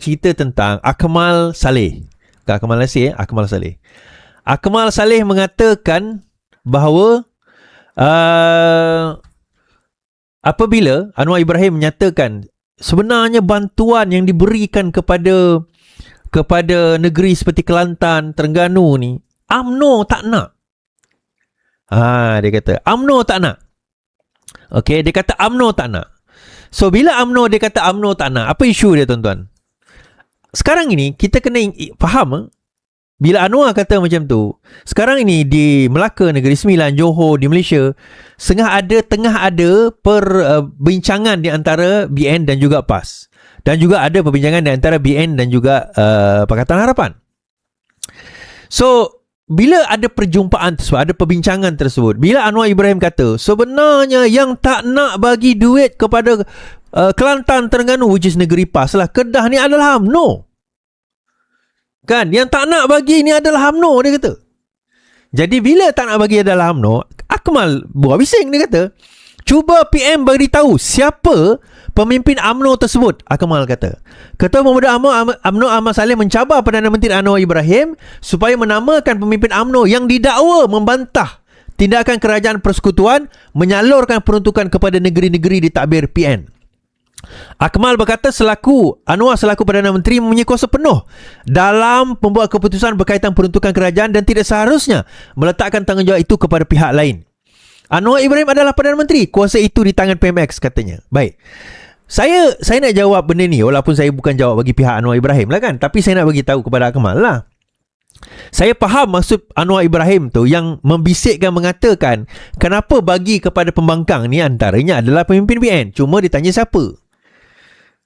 cerita tentang Akmal Saleh. Bukan Akmal Nasir, Akmal Saleh. Akmal Saleh mengatakan bahawa apabila Anwar Ibrahim menyatakan sebenarnya bantuan yang diberikan kepada negeri seperti Kelantan, Terengganu ni, UMNO tak nak. Dia kata UMNO tak nak. Okey, dia kata UMNO tak nak. So bila dia kata UMNO tak nak, apa isu dia tuan-tuan? Sekarang ini kita kena faham, bila Anwar kata macam tu, sekarang ini di Melaka, Negeri Sembilan, Johor, di Malaysia, tengah ada perbincangan di antara BN dan juga PAS. Dan juga ada perbincangan di antara BN dan juga Pakatan Harapan. So, bila ada perjumpaan tersebut, ada perbincangan tersebut, bila Anwar Ibrahim kata, sebenarnya yang tak nak bagi duit kepada Kelantan, Terengganu, which is negeri PAS lah, Kedah ni adalah UMNO. Kan, yang tak nak bagi ni adalah UMNO, dia kata. Jadi bila tak nak bagi adalah UMNO, Akmal buat bising, dia kata, cuba PM beritahu siapa pemimpin UMNO tersebut. Akmal kata, Ketua Pemuda UMNO Ahmad Saleh mencabar Perdana Menteri Anwar Ibrahim supaya menamakan pemimpin UMNO yang didakwa membantah tindakan kerajaan persekutuan menyalurkan peruntukan kepada negeri-negeri ditadbir PN. Akmal berkata Anwar selaku Perdana Menteri mempunyai kuasa penuh dalam membuat keputusan berkaitan peruntukan kerajaan dan tidak seharusnya meletakkan tanggungjawab itu kepada pihak lain. Anwar Ibrahim adalah Perdana Menteri, kuasa itu di tangan PMX, katanya. Baik, saya nak jawab benda ni, walaupun saya bukan jawab bagi pihak Anwar Ibrahim lah kan, tapi saya nak bagi tahu kepada Akmal lah. Saya faham maksud Anwar Ibrahim tu yang membisikkan, mengatakan kenapa bagi kepada pembangkang ni antaranya adalah pemimpin PN. Cuma ditanya siapa.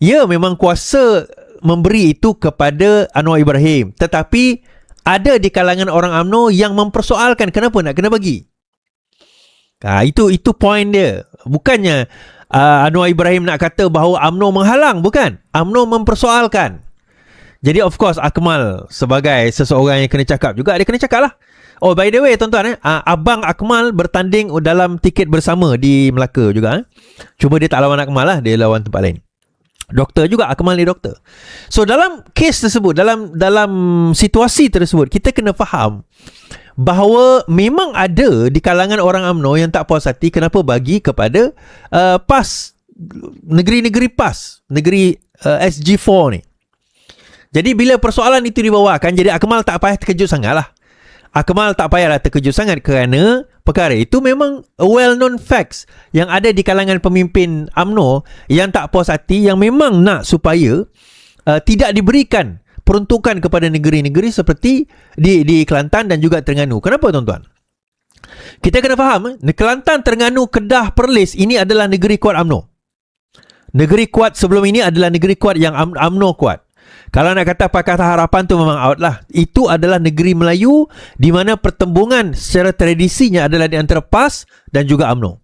Ya, memang kuasa memberi itu kepada Anwar Ibrahim, tetapi ada di kalangan orang UMNO yang mempersoalkan kenapa nak kena bagi. Itu point dia. Bukannya Anwar Ibrahim nak kata bahawa UMNO menghalang, bukan. UMNO mempersoalkan. Jadi of course Akmal sebagai seseorang yang kena cakap juga, dia kena cakap lah. Oh, by the way tuan-tuan, abang Akmal bertanding dalam tiket bersama di Melaka juga. Cuma dia tak lawan Akmal lah, dia lawan tempat lain. Doktor juga, Akmal ni doktor. So dalam kes tersebut, dalam situasi tersebut, kita kena faham bahawa memang ada di kalangan orang UMNO yang tak puas hati kenapa bagi kepada PAS, negeri-negeri PAS, negeri SG4 ni. Jadi bila persoalan itu dibawakan, jadi Akmal tak payah terkejut sangat lah. Akmal tak payahlah terkejut sangat kerana perkara itu memang well-known facts yang ada di kalangan pemimpin UMNO yang tak puas hati, yang memang nak supaya tidak diberikan peruntukan kepada negeri-negeri seperti di Kelantan dan juga Terengganu. Kenapa tuan-tuan? Kita kena faham, Kelantan, Terengganu, Kedah, Perlis ini adalah negeri kuat UMNO. Negeri kuat sebelum ini adalah negeri kuat yang UMNO kuat. Kalau nak kata Pakatan Harapan tu memang out lah. Itu adalah negeri Melayu di mana pertembungan secara tradisinya adalah di antara PAS dan juga UMNO.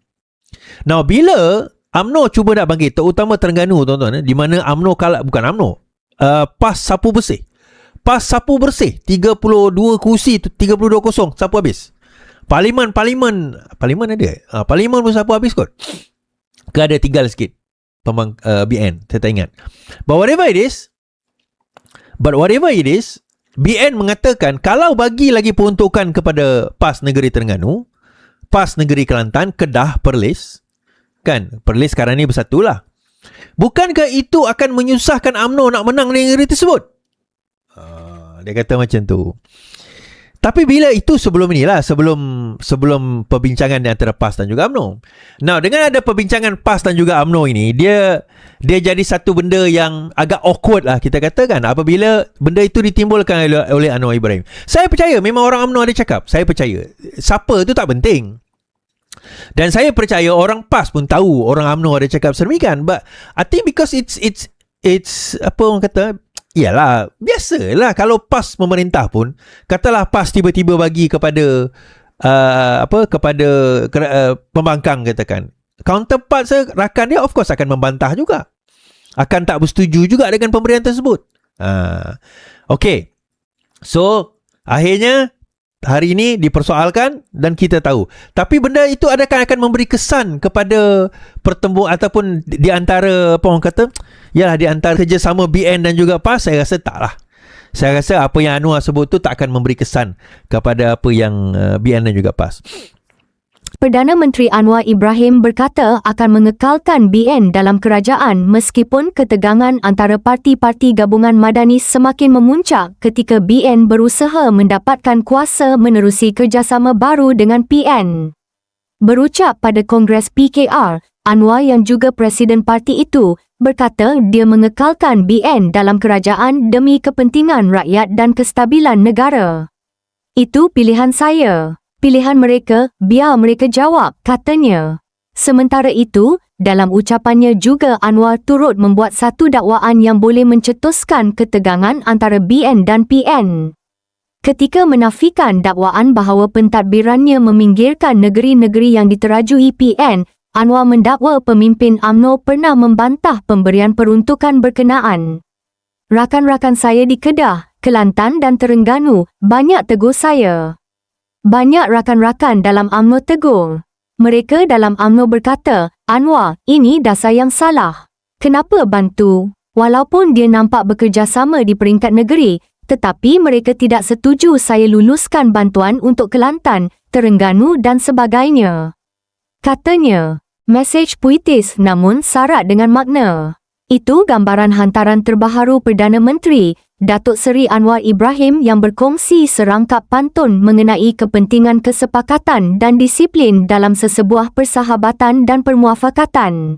Now, bila UMNO cuba nak bangkit, terutama Terengganu tuan-tuan, di mana UMNO bukan UMNO, PAS sapu bersih. PAS sapu bersih 32 kursi, 32-0 sapu habis. Parlimen ada. Parlimen pun sapu habis kot. Ke ada tinggal sikit BN, saya tak ingat. But whatever it is, BN mengatakan kalau bagi lagi peruntukan kepada PAS negeri Terengganu, PAS negeri Kelantan, Kedah, Perlis, kan, Perlis sekarang ni bersatulah, bukankah itu akan menyusahkan UMNO nak menang negeri tersebut? Dia kata macam tu. Tapi bila itu sebelum perbincangan di antara PAS dan juga UMNO. Now, dengan ada perbincangan PAS dan juga UMNO ini, dia jadi satu benda yang agak awkward lah kita katakan apabila benda itu ditimbulkan oleh Anwar Ibrahim. Saya percaya memang orang UMNO ada cakap. Saya percaya. Siapa tu tak penting. Dan saya percaya orang PAS pun tahu orang UMNO ada cakap sedemikian. But I think because it's apa orang kata, iyalah, biasalah kalau PAS memerintah pun, katalah PAS tiba-tiba bagi kepada pembangkang katakan, counterpart rakan dia of course akan membantah juga, akan tak bersetuju juga dengan pemberian tersebut. Okay, so akhirnya hari ini dipersoalkan dan kita tahu. Tapi benda itu akan memberi kesan kepada pertembung ataupun di antara apa orang kata, Yalah, di antara kerjasama BN dan juga PAS, saya rasa tak lah. Saya rasa apa yang Anwar sebut tu tak akan memberi kesan kepada apa yang BN dan juga PAS. Perdana Menteri Anwar Ibrahim berkata akan mengekalkan BN dalam kerajaan meskipun ketegangan antara parti-parti gabungan Madani semakin memuncak ketika BN berusaha mendapatkan kuasa menerusi kerjasama baru dengan PN. Berucap pada Kongres PKR, Anwar yang juga Presiden parti itu berkata dia mengekalkan BN dalam kerajaan demi kepentingan rakyat dan kestabilan negara. Itu pilihan saya. Pilihan mereka, biar mereka jawab, katanya. Sementara itu, dalam ucapannya juga Anwar turut membuat satu dakwaan yang boleh mencetuskan ketegangan antara BN dan PN. Ketika menafikan dakwaan bahawa pentadbirannya meminggirkan negeri-negeri yang diterajui PN, Anwar mendakwa pemimpin UMNO pernah membantah pemberian peruntukan berkenaan. Rakan-rakan saya di Kedah, Kelantan dan Terengganu banyak tegur saya. Banyak rakan-rakan dalam UMNO tegur. Mereka dalam UMNO berkata, Anwar, ini dasar yang salah. Kenapa bantu? Walaupun dia nampak bekerjasama di peringkat negeri, tetapi mereka tidak setuju saya luluskan bantuan untuk Kelantan, Terengganu dan sebagainya. Katanya, mesej puitis namun syarat dengan makna. Itu gambaran hantaran terbaharu Perdana Menteri Datuk Seri Anwar Ibrahim yang berkongsi serangkap pantun mengenai kepentingan kesepakatan dan disiplin dalam sesebuah persahabatan dan permuafakatan.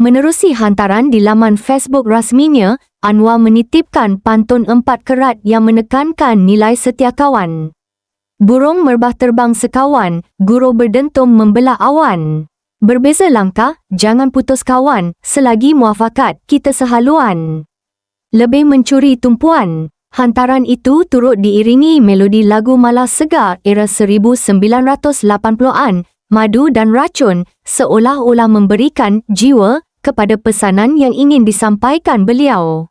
Menerusi hantaran di laman Facebook rasminya, Anwar menitipkan pantun 4 kerat yang menekankan nilai setia kawan. Burung merbah terbang sekawan, guru berdentum membelah awan. Berbeza langkah, jangan putus kawan, selagi muafakat kita sehaluan. Lebih mencuri tumpuan. Hantaran itu turut diiringi melodi lagu malas segar era 1980-an, Madu dan Racun, seolah-olah memberikan jiwa kepada pesanan yang ingin disampaikan beliau.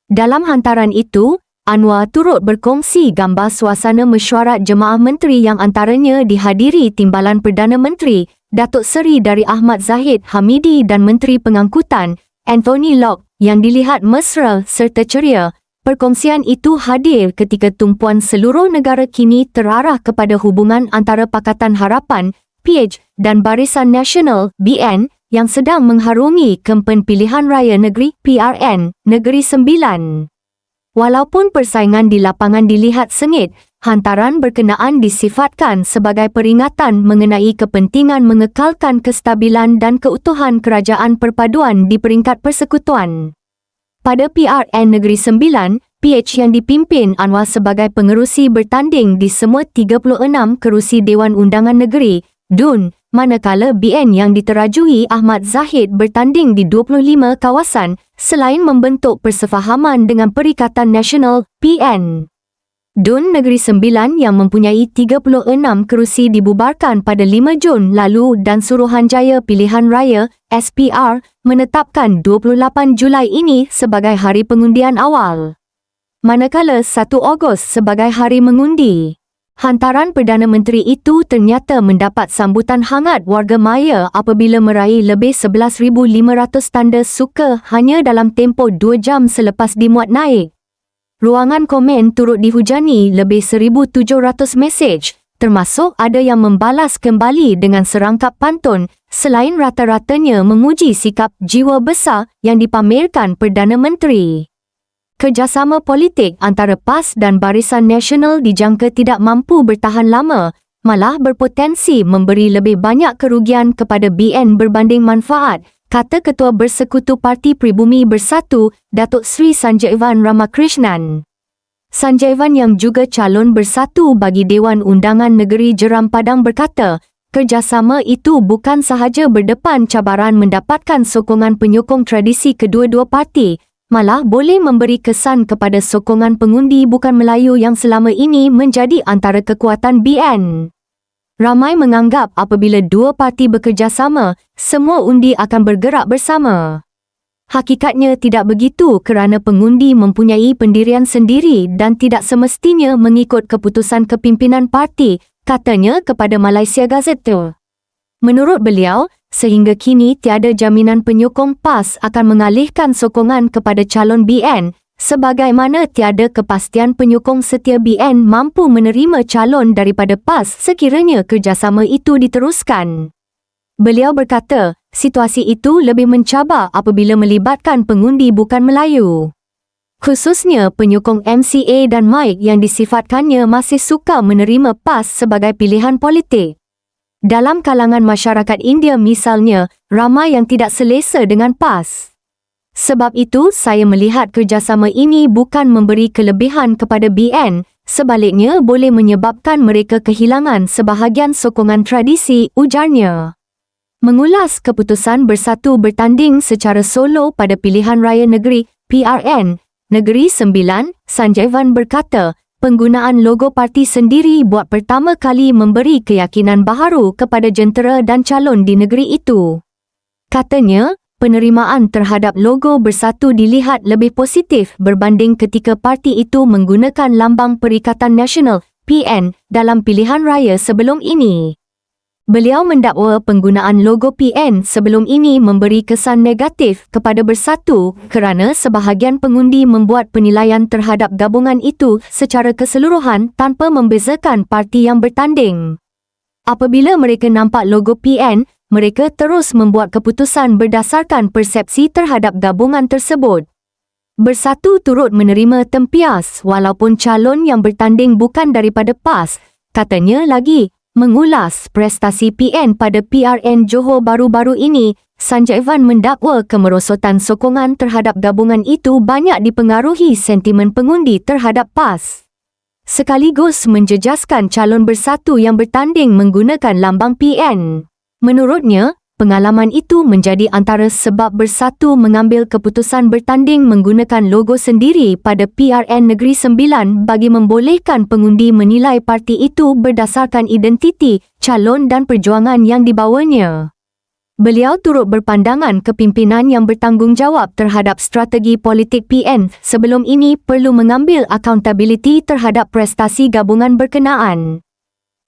Dalam hantaran itu, Anwar turut berkongsi gambar suasana mesyuarat jemaah menteri yang antaranya dihadiri Timbalan Perdana Menteri, Datuk Seri dari Ahmad Zahid Hamidi dan Menteri Pengangkutan, Anthony Locke, yang dilihat mesra serta ceria. Perkongsian itu hadir ketika tumpuan seluruh negara kini terarah kepada hubungan antara Pakatan Harapan, PH, dan Barisan Nasional, BN, yang sedang mengharungi kempen pilihan raya negeri, PRN, Negeri Sembilan. Walaupun persaingan di lapangan dilihat sengit, hantaran berkenaan disifatkan sebagai peringatan mengenai kepentingan mengekalkan kestabilan dan keutuhan kerajaan perpaduan di peringkat persekutuan. Pada PRN Negeri Sembilan, PH yang dipimpin Anwar sebagai pengerusi bertanding di semua 36 kerusi Dewan Undangan Negeri, DUN, manakala BN yang diterajui Ahmad Zahid bertanding di 25 kawasan selain membentuk persefahaman dengan Perikatan Nasional, PN. DUN Negeri Sembilan yang mempunyai 36 kerusi dibubarkan pada 5 Jun lalu dan Suruhanjaya Pilihan Raya, SPR, menetapkan 28 Julai ini sebagai hari pengundian awal. Manakala 1 Ogos sebagai hari mengundi. Hantaran Perdana Menteri itu ternyata mendapat sambutan hangat warga maya apabila meraih lebih 11,500 tanda suka hanya dalam tempoh 2 jam selepas dimuat naik. Ruangan komen turut dihujani lebih 1,700 mesej, termasuk ada yang membalas kembali dengan serangkap pantun, selain rata-ratanya memuji sikap jiwa besar yang dipamerkan Perdana Menteri. Kerjasama politik antara PAS dan Barisan Nasional dijangka tidak mampu bertahan lama, malah berpotensi memberi lebih banyak kerugian kepada BN berbanding manfaat, kata Ketua Bersekutu Parti Pribumi Bersatu, Datuk Seri Sanjaivan Ramakrishnan. Sanjaivan yang juga calon bersatu bagi Dewan Undangan Negeri Jeram Padang berkata, kerjasama itu bukan sahaja berdepan cabaran mendapatkan sokongan penyokong tradisi kedua-dua parti, malah boleh memberi kesan kepada sokongan pengundi bukan Melayu yang selama ini menjadi antara kekuatan BN. Ramai menganggap apabila dua parti bekerjasama, semua undi akan bergerak bersama. Hakikatnya tidak begitu kerana pengundi mempunyai pendirian sendiri dan tidak semestinya mengikut keputusan kepimpinan parti, katanya kepada Malaysia Gazette. Menurut beliau, sehingga kini tiada jaminan penyokong PAS akan mengalihkan sokongan kepada calon BN, sebagaimana tiada kepastian penyokong setia BN mampu menerima calon daripada PAS sekiranya kerjasama itu diteruskan. Beliau berkata, situasi itu lebih mencabar apabila melibatkan pengundi bukan Melayu. Khususnya penyokong MCA dan Mike yang disifatkannya masih suka menerima PAS sebagai pilihan politik. Dalam kalangan masyarakat India misalnya, ramai yang tidak selesa dengan PAS. Sebab itu, saya melihat kerjasama ini bukan memberi kelebihan kepada BN, sebaliknya boleh menyebabkan mereka kehilangan sebahagian sokongan tradisi, ujarnya. Mengulas keputusan bersatu bertanding secara solo pada pilihan raya negeri, PRN, Negeri Sembilan, Sanjaivan berkata, penggunaan logo parti sendiri buat pertama kali memberi keyakinan baharu kepada jentera dan calon di negeri itu. Katanya, penerimaan terhadap logo bersatu dilihat lebih positif berbanding ketika parti itu menggunakan lambang Perikatan Nasional, PN, dalam pilihan raya sebelum ini. Beliau mendakwa penggunaan logo PN sebelum ini memberi kesan negatif kepada Bersatu kerana sebahagian pengundi membuat penilaian terhadap gabungan itu secara keseluruhan tanpa membezakan parti yang bertanding. Apabila mereka nampak logo PN, mereka terus membuat keputusan berdasarkan persepsi terhadap gabungan tersebut. Bersatu turut menerima tempias walaupun calon yang bertanding bukan daripada PAS, katanya lagi. Mengulas prestasi PN pada PRN Johor baru-baru ini, Sanjaivan mendakwa kemerosotan sokongan terhadap gabungan itu banyak dipengaruhi sentimen pengundi terhadap PAS. Sekaligus menjejaskan calon Bersatu yang bertanding menggunakan lambang PN. Menurutnya, pengalaman itu menjadi antara sebab Bersatu mengambil keputusan bertanding menggunakan logo sendiri pada PRN Negeri Sembilan bagi membolehkan pengundi menilai parti itu berdasarkan identiti, calon dan perjuangan yang dibawanya. Beliau turut berpandangan kepimpinan yang bertanggungjawab terhadap strategi politik PN sebelum ini perlu mengambil accountability terhadap prestasi gabungan berkenaan.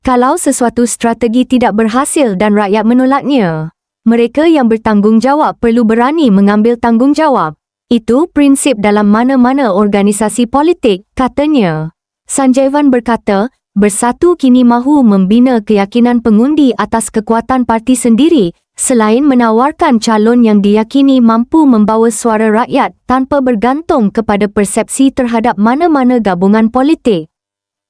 Kalau sesuatu strategi tidak berhasil dan rakyat menolaknya, mereka yang bertanggungjawab perlu berani mengambil tanggungjawab. Itu prinsip dalam mana-mana organisasi politik, katanya. Sanjaivan berkata, Bersatu kini mahu membina keyakinan pengundi atas kekuatan parti sendiri, selain menawarkan calon yang diyakini mampu membawa suara rakyat tanpa bergantung kepada persepsi terhadap mana-mana gabungan politik.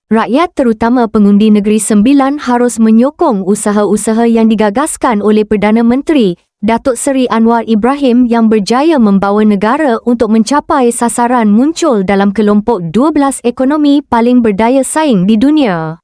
Rakyat terutama pengundi Negeri Sembilan harus menyokong usaha-usaha yang digagaskan oleh Perdana Menteri, Datuk Seri Anwar Ibrahim yang berjaya membawa negara untuk mencapai sasaran muncul dalam kelompok 12 ekonomi paling berdaya saing di dunia.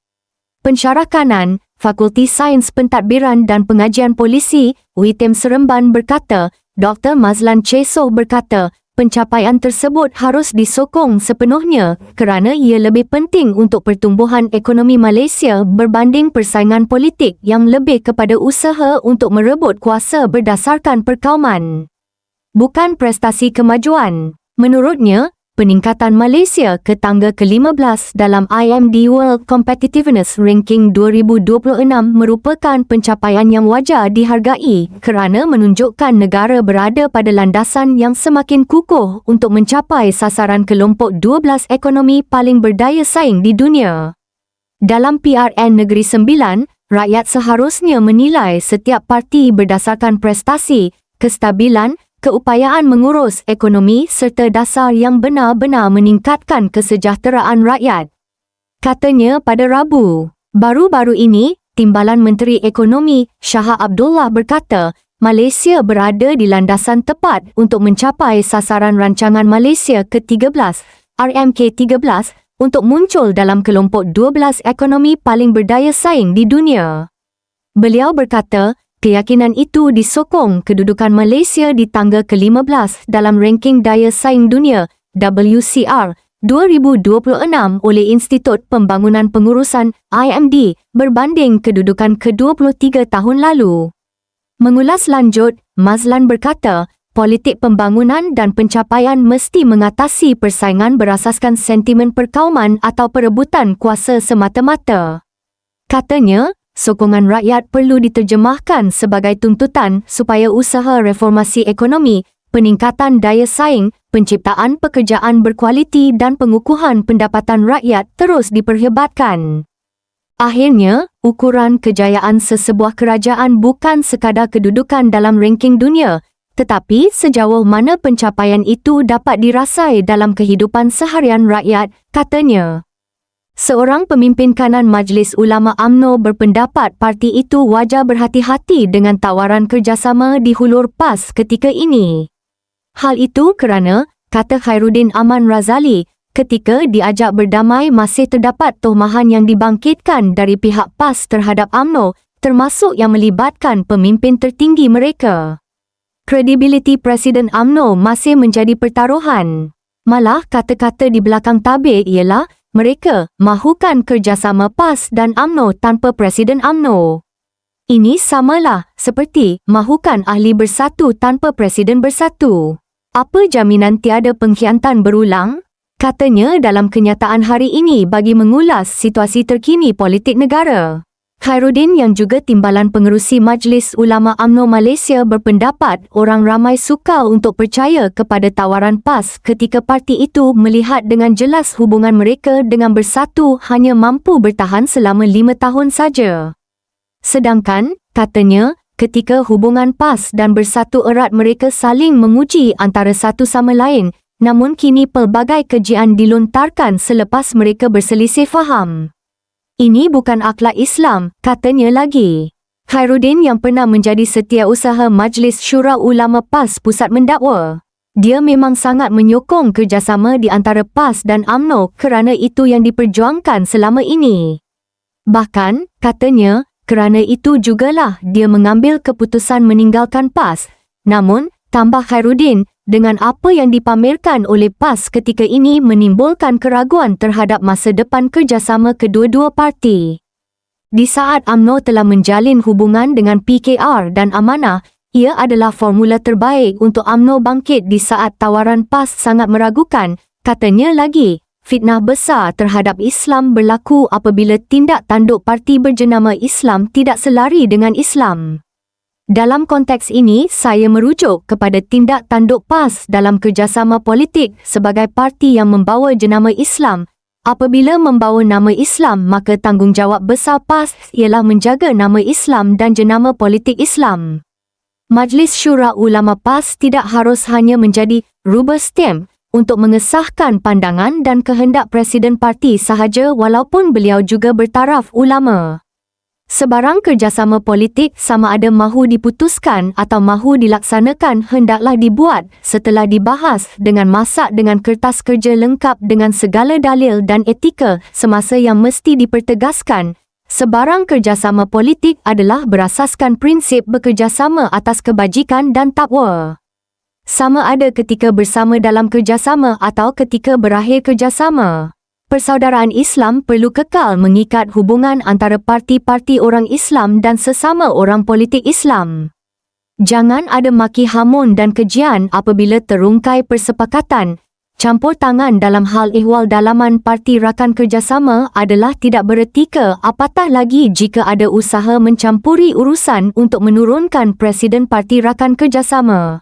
Pensyarah kanan, Fakulti Sains Pentadbiran dan Pengajian Polisi, UiTM Seremban berkata, Dr. Mazlan Chesoh berkata, pencapaian tersebut harus disokong sepenuhnya kerana ia lebih penting untuk pertumbuhan ekonomi Malaysia berbanding persaingan politik yang lebih kepada usaha untuk merebut kuasa berdasarkan perkauman, bukan prestasi kemajuan. Menurutnya, peningkatan Malaysia ke tangga ke-15 dalam IMD World Competitiveness Ranking 2026 merupakan pencapaian yang wajar dihargai kerana menunjukkan negara berada pada landasan yang semakin kukuh untuk mencapai sasaran kelompok 12 ekonomi paling berdaya saing di dunia. Dalam PRN Negeri Sembilan, rakyat seharusnya menilai setiap parti berdasarkan prestasi, kestabilan, keupayaan mengurus ekonomi serta dasar yang benar-benar meningkatkan kesejahteraan rakyat. Katanya pada Rabu. Baru-baru ini, Timbalan Menteri Ekonomi Shah Abdullah berkata, Malaysia berada di landasan tepat untuk mencapai sasaran rancangan Malaysia ke-13, RMK13, untuk muncul dalam kelompok 12 ekonomi paling berdaya saing di dunia. Beliau berkata, keyakinan itu disokong kedudukan Malaysia di tangga ke-15 dalam ranking daya saing dunia WCR 2026 oleh Institut Pembangunan Pengurusan IMD berbanding kedudukan ke-23 tahun lalu. Mengulas lanjut, Mazlan berkata, politik pembangunan dan pencapaian mesti mengatasi persaingan berasaskan sentimen perkauman atau perebutan kuasa semata-mata. Katanya, sokongan rakyat perlu diterjemahkan sebagai tuntutan supaya usaha reformasi ekonomi, peningkatan daya saing, penciptaan pekerjaan berkualiti dan pengukuhan pendapatan rakyat terus diperhebatkan. Akhirnya, ukuran kejayaan sesebuah kerajaan bukan sekadar kedudukan dalam ranking dunia, tetapi sejauh mana pencapaian itu dapat dirasai dalam kehidupan seharian rakyat, katanya. Seorang pemimpin kanan Majlis Ulama UMNO berpendapat parti itu wajar berhati-hati dengan tawaran kerjasama di hulur PAS ketika ini. Hal itu kerana, kata Khairuddin Aman Razali, ketika diajak berdamai masih terdapat tohmahan yang dibangkitkan dari pihak PAS terhadap UMNO, termasuk yang melibatkan pemimpin tertinggi mereka. Kredibiliti Presiden UMNO masih menjadi pertaruhan. Malah kata-kata di belakang tabir ialah mereka mahukan kerjasama PAS dan UMNO tanpa Presiden UMNO. Ini samalah seperti mahukan ahli bersatu tanpa Presiden bersatu. Apa jaminan tiada pengkhianatan berulang? Katanya dalam kenyataan hari ini bagi mengulas situasi terkini politik negara. Khairuddin yang juga timbalan pengerusi Majlis Ulama UMNO Malaysia berpendapat orang ramai sukar untuk percaya kepada tawaran PAS ketika parti itu melihat dengan jelas hubungan mereka dengan bersatu hanya mampu bertahan selama 5 tahun saja. Sedangkan, katanya, ketika hubungan PAS dan bersatu erat mereka saling memuji antara satu sama lain, namun kini pelbagai kejian dilontarkan selepas mereka berselisih faham. Ini bukan akhlak Islam, katanya lagi. Khairuddin yang pernah menjadi setiausaha Majlis Syura Ulama PAS Pusat mendakwa, dia memang sangat menyokong kerjasama di antara PAS dan UMNO kerana itu yang diperjuangkan selama ini. Bahkan, katanya, kerana itu jugalah dia mengambil keputusan meninggalkan PAS. Namun, tambah Khairuddin, dengan apa yang dipamerkan oleh PAS ketika ini menimbulkan keraguan terhadap masa depan kerjasama kedua-dua parti. Di saat UMNO telah menjalin hubungan dengan PKR dan Amanah, ia adalah formula terbaik untuk UMNO bangkit di saat tawaran PAS sangat meragukan, katanya lagi. Fitnah besar terhadap Islam berlaku apabila tindak tanduk parti berjenama Islam tidak selari dengan Islam. Dalam konteks ini, saya merujuk kepada tindak tanduk PAS dalam kerjasama politik sebagai parti yang membawa jenama Islam. Apabila membawa nama Islam, maka tanggungjawab besar PAS ialah menjaga nama Islam dan jenama politik Islam. Majlis Syura Ulama PAS tidak harus hanya menjadi rubber stamp untuk mengesahkan pandangan dan kehendak Presiden Parti sahaja walaupun beliau juga bertaraf ulama. Sebarang kerjasama politik sama ada mahu diputuskan atau mahu dilaksanakan hendaklah dibuat setelah dibahas dengan masak dengan kertas kerja lengkap dengan segala dalil dan etika semasa yang mesti dipertegaskan. Sebarang kerjasama politik adalah berasaskan prinsip bekerjasama atas kebajikan dan takwa. Sama ada ketika bersama dalam kerjasama atau ketika berakhir kerjasama. Persaudaraan Islam perlu kekal mengikat hubungan antara parti-parti orang Islam dan sesama orang politik Islam. Jangan ada maki hamun dan kejian apabila terungkai persepakatan. Campur tangan dalam hal ehwal dalaman parti rakan kerjasama adalah tidak beretika, apatah lagi jika ada usaha mencampuri urusan untuk menurunkan Presiden Parti Rakan Kerjasama.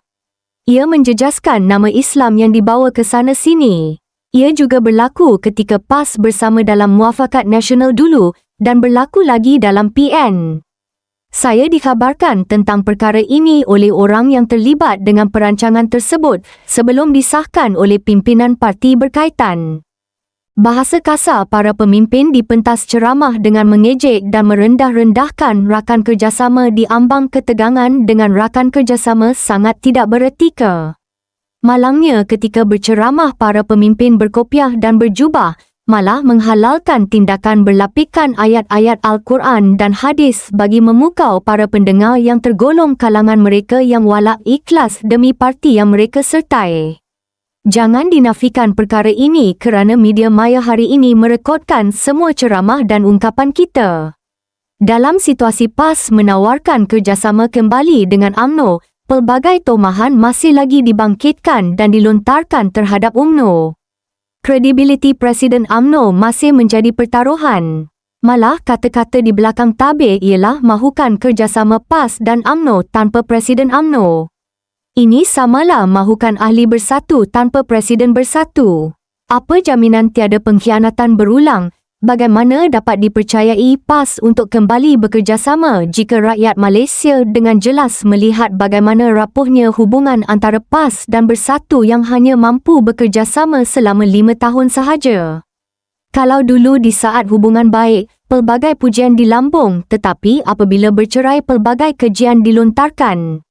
Ia menjejaskan nama Islam yang dibawa ke sana sini. Ia juga berlaku ketika PAS bersama dalam Muafakat Nasional dulu dan berlaku lagi dalam PN. Saya dikhabarkan tentang perkara ini oleh orang yang terlibat dengan perancangan tersebut sebelum disahkan oleh pimpinan parti berkaitan. Bahasa kasar para pemimpin dipentas ceramah dengan mengejek dan merendah-rendahkan rakan kerjasama di ambang ketegangan dengan rakan kerjasama sangat tidak beretika. Malangnya ketika berceramah para pemimpin berkopiah dan berjubah, malah menghalalkan tindakan berlapikkan ayat-ayat Al-Quran dan hadis bagi memukau para pendengar yang tergolong kalangan mereka yang walak ikhlas demi parti yang mereka sertai. Jangan dinafikan perkara ini kerana media maya hari ini merekodkan semua ceramah dan ungkapan kita. Dalam situasi PAS menawarkan kerjasama kembali dengan UMNO, pelbagai tohmahan masih lagi dibangkitkan dan dilontarkan terhadap UMNO. Kredibiliti Presiden UMNO masih menjadi pertaruhan. Malah kata-kata di belakang tabir ialah mahukan kerjasama PAS dan UMNO tanpa Presiden UMNO. Ini samalah mahukan ahli bersatu tanpa Presiden bersatu. Apa jaminan tiada pengkhianatan berulang? Bagaimana dapat dipercayai PAS untuk kembali bekerjasama jika rakyat Malaysia dengan jelas melihat bagaimana rapuhnya hubungan antara PAS dan Bersatu yang hanya mampu bekerjasama selama 5 tahun sahaja? Kalau dulu di saat hubungan baik, pelbagai pujian dilambung, tetapi apabila bercerai pelbagai kejian dilontarkan.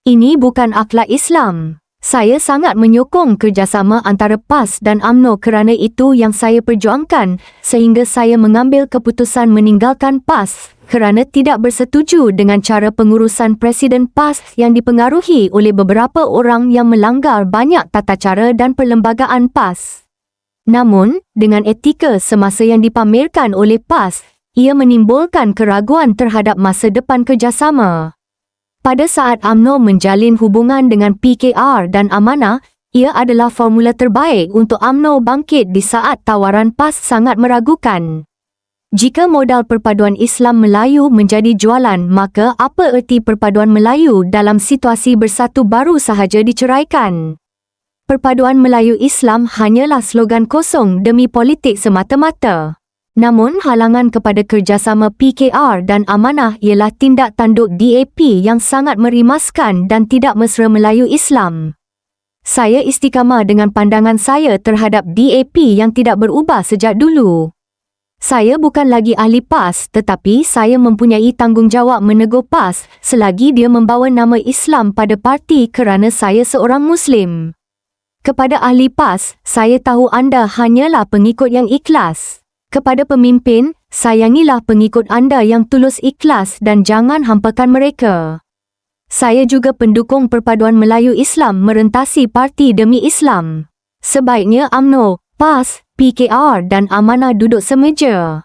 Ini bukan akhlak Islam. Saya sangat menyokong kerjasama antara PAS dan UMNO kerana itu yang saya perjuangkan sehingga saya mengambil keputusan meninggalkan PAS kerana tidak bersetuju dengan cara pengurusan Presiden PAS yang dipengaruhi oleh beberapa orang yang melanggar banyak tata cara dan perlembagaan PAS. Namun, dengan etika semasa yang dipamerkan oleh PAS, ia menimbulkan keraguan terhadap masa depan kerjasama. Pada saat UMNO menjalin hubungan dengan PKR dan Amanah, ia adalah formula terbaik untuk UMNO bangkit di saat tawaran PAS sangat meragukan. Jika modal perpaduan Islam Melayu menjadi jualan, maka apa erti perpaduan Melayu dalam situasi Bersatu baru sahaja diceraikan? Perpaduan Melayu Islam hanyalah slogan kosong demi politik semata-mata. Namun, halangan kepada kerjasama PKR dan Amanah ialah tindak tanduk DAP yang sangat merimaskan dan tidak mesra Melayu Islam. Saya istiqamah dengan pandangan saya terhadap DAP yang tidak berubah sejak dulu. Saya bukan lagi ahli PAS, tetapi saya mempunyai tanggungjawab menegur PAS selagi dia membawa nama Islam pada parti kerana saya seorang Muslim. Kepada ahli PAS, saya tahu anda hanyalah pengikut yang ikhlas. Kepada pemimpin, sayangilah pengikut anda yang tulus ikhlas dan jangan hampakan mereka. Saya juga pendukung perpaduan Melayu Islam merentasi parti demi Islam. Sebaiknya UMNO, PAS, PKR dan Amanah duduk semeja.